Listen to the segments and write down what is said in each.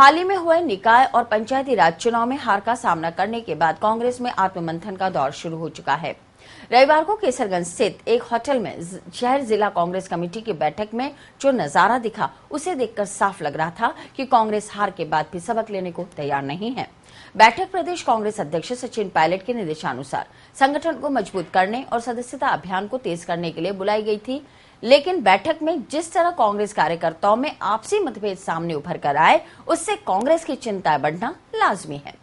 हाल ही में हुए निकाय और पंचायती राज चुनाव में हार का सामना करने के बाद कांग्रेस में आत्ममंथन का दौर शुरू हो चुका है। रविवार को केसरगंज स्थित एक होटल में शहर जिला कांग्रेस कमेटी की बैठक में जो नजारा दिखा, उसे देखकर साफ लग रहा था कि कांग्रेस हार के बाद भी सबक लेने को तैयार नहीं है। बैठक प्रदेश कांग्रेस अध्यक्ष सचिन पायलट के निर्देशानुसार संगठन को मजबूत करने और सदस्यता अभियान को तेज करने के लिए बुलाई गई थी, लेकिन बैठक में जिस तरह कांग्रेस कार्यकर्ताओं में आपसी मतभेद सामने उभर कर आए, उससे कांग्रेस की चिंता बढ़ना लाजमी है।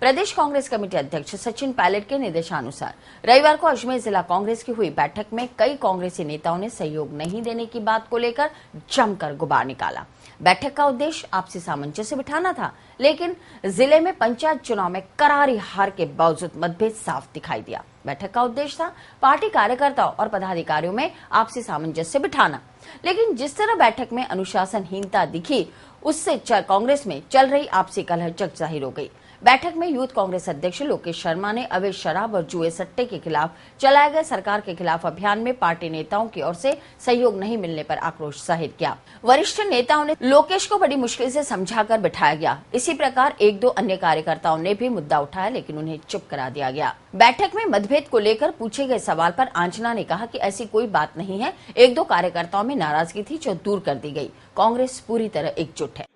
प्रदेश कांग्रेस कमेटी अध्यक्ष सचिन पायलट के निर्देशानुसार रविवार को अजमेर जिला कांग्रेस की हुई बैठक में कई कांग्रेसी नेताओं ने सहयोग नहीं देने की बात को लेकर जमकर गुबार निकाला। बैठक का उद्देश्य आपसी सामंजस्य बिठाना था, लेकिन जिले में पंचायत चुनाव में करारी हार के बावजूद मतभेद साफ दिखाई दिया। बैठक का उद्देश्य था पार्टी कार्यकर्ताओं और पदाधिकारियों में आपसी सामंजस्य बिठाना, लेकिन जिस तरह बैठक में अनुशासनहीनता दिखी, उससे कांग्रेस में चल रही आपसी कलह जग जाहिर हो गई। बैठक में यूथ कांग्रेस अध्यक्ष लोकेश शर्मा ने अवैध शराब और जुए सट्टे के खिलाफ चलाए गए सरकार के खिलाफ अभियान में पार्टी नेताओं की ओर से सहयोग नहीं मिलने पर आक्रोश जाहिर किया। वरिष्ठ नेताओं ने लोकेश को बड़ी मुश्किल से समझाकर बिठाया गया। इसी प्रकार एक दो अन्य कार्यकर्ताओं ने भी मुद्दा उठाया, लेकिन उन्हें चुप करा दिया गया। बैठक में मतभेद को लेकर पूछे गए सवाल पर आंजना ने कहा कि ऐसी कोई बात नहीं है, एक दो कार्यकर्ताओं में नाराजगी थी जो दूर कर दी गई। कांग्रेस पूरी तरह एकजुट है।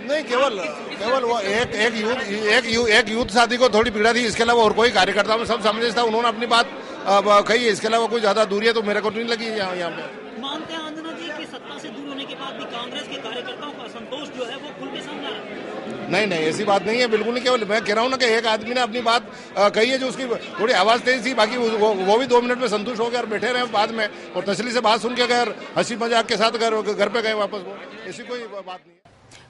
नहीं, केवल वो एक यूथ साथी को थोड़ी पीड़ा थी, इसके अलावा और कोई कार्यकर्ता में सब सामंजस्य था। उन्होंने अपनी बात कही है, इसके अलावा कोई ज्यादा दूरी है तो मेरे को नहीं लगी यहाँ पे। मानते हैं अंजना जी कि सत्ता से दूर होने के बाद भी कांग्रेस के कार्यकर्ताओं का असंतोष जो है वो खुल के सामने आ रहा है। नहीं, ऐसी बात नहीं है, बिल्कुल नहीं। केवल मैं कह रहा हूँ ना कि एक आदमी ने अपनी बात कही है जो उसकी थोड़ी आवाज तेज थी, बाकी वो भी 2 मिनट में संतुष्ट हो गए और बैठे रहे बाद में, और तसल्ली से बात सुन के गए, हंसी मजाक के साथ घर पे गए वापस। वो ऐसी कोई बात नहीं है।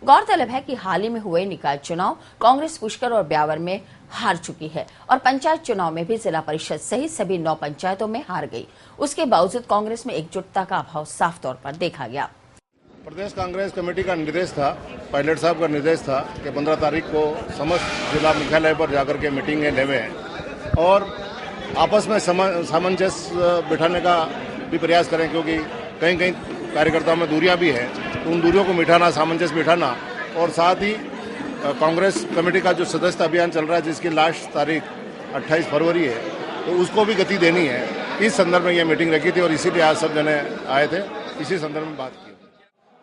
गौरतलब है कि हाल ही में हुए निकाय चुनाव कांग्रेस पुष्कर और ब्यावर में हार चुकी है और पंचायत चुनाव में भी जिला परिषद सहित सभी 9 पंचायतों में हार गई। उसके बावजूद कांग्रेस में एकजुटता का अभाव साफ तौर पर देखा गया। प्रदेश कांग्रेस कमेटी का निर्देश था, पायलट साहब का निर्देश था कि 15 तारीख को समस्त जिला मुख्यालय पर जाकर के मीटिंगें लेवें और आपस में सामंजस्य बिठाने का भी प्रयास करें, क्योंकि कहीं कहीं कार्यकर्ताओं में दूरियां भी हैं, तो उन दूरियों को मिटाना, सामंजस्य बिठाना, और साथ ही कांग्रेस कमेटी का जो सदस्यता अभियान चल रहा है जिसकी लास्ट तारीख 28 फरवरी है, तो उसको भी गति देनी है। इस संदर्भ में ये मीटिंग रखी थी और इसीलिए आज सब जने आए थे, इसी संदर्भ में बात की।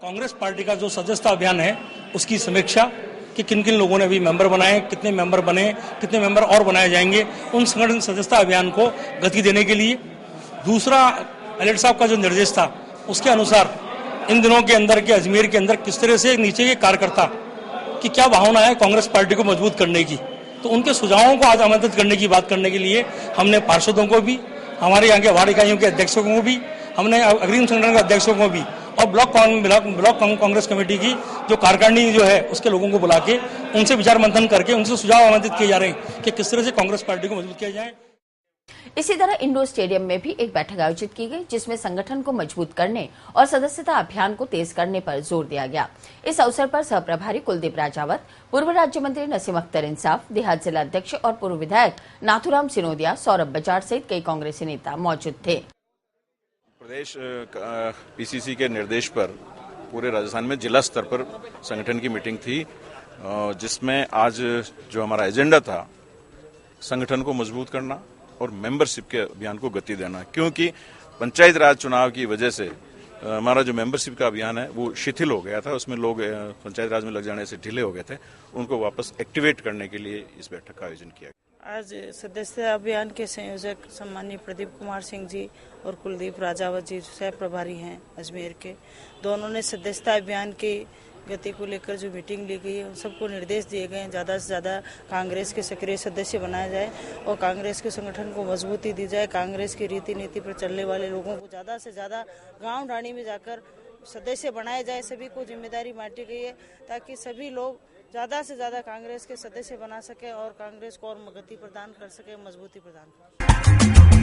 कांग्रेस पार्टी का जो सदस्यता अभियान है उसकी समीक्षा कि किन किन लोगों ने अभी मेंबर बनाए, कितने मेंबर बने, कितने मेंबर और बनाए जाएंगे, उन संगठन सदस्यता अभियान को गति देने के लिए। दूसरा, पायलट साहब का जो निर्देश था उसके अनुसार इन दिनों के अंदर के अजमेर के अंदर किस तरह से नीचे के कार्यकर्ता की क्या भावना है कांग्रेस पार्टी को मजबूत करने की, तो उनके सुझावों को आज आमंत्रित करने की बात करने के लिए हमने पार्षदों को भी, हमारे यहाँ के वार्ड इकाइयों के अध्यक्षों को भी, हमने अग्रिम संगठन के अध्यक्षों को भी और ब्लॉक कांग्रेस कमेटी की जो कार्यकारिणी जो है उसके लोगों को बुला के उनसे विचार मंथन करके उनसे सुझाव आमंत्रित किए जा रहे हैं कि किस तरह से कांग्रेस पार्टी को मजबूत किया जाए। इसी तरह इंडोर स्टेडियम में भी एक बैठक आयोजित की गई, जिसमें संगठन को मजबूत करने और सदस्यता अभियान को तेज करने पर जोर दिया गया। इस अवसर पर सह प्रभारी कुलदीप राजावत, पूर्व राज्य मंत्री नसीम अख्तर इंसाफ, देहात जिला अध्यक्ष और पूर्व विधायक नाथुराम सिनोदिया, सौरभ बजाज सहित कई कांग्रेसी नेता मौजूद थे। प्रदेश पीसीसी के निर्देश पर पूरे राजस्थान में जिला स्तर पर संगठन की मीटिंग थी, जिसमें आज जो हमारा एजेंडा था संगठन को मजबूत करना और मेंबरशिप के अभियान को गति देना, क्योंकि पंचायत राज चुनाव की वजह से हमारा जो मेंबरशिप का अभियान है वो शिथिल हो गया था। उसमें लोग पंचायत राज में लग जाने से ढीले हो गए थे, उनको वापस एक्टिवेट करने के लिए इस बैठक का आयोजन किया गया। आज सदस्यता अभियान के संयोजक सम्मानीय प्रदीप कुमार सिंह जी और कुलदीप राजावत जी सह प्रभारी हैं अजमेर के, दोनों ने सदस्यता अभियान की गति को लेकर जो मीटिंग ली गई है उन सबको निर्देश दिए गए हैं ज़्यादा से ज़्यादा कांग्रेस के सक्रिय सदस्य बनाया जाए और कांग्रेस के संगठन को मजबूती दी जाए। कांग्रेस की रीति नीति पर चलने वाले लोगों को ज़्यादा से ज़्यादा गांव ढाणी में जाकर सदस्य बनाया जाए। सभी को जिम्मेदारी बांटी गई है ताकि सभी लोग ज़्यादा से ज़्यादा कांग्रेस के सदस्य बना सके और कांग्रेस को और गति प्रदान कर सके, मजबूती प्रदान कर सके।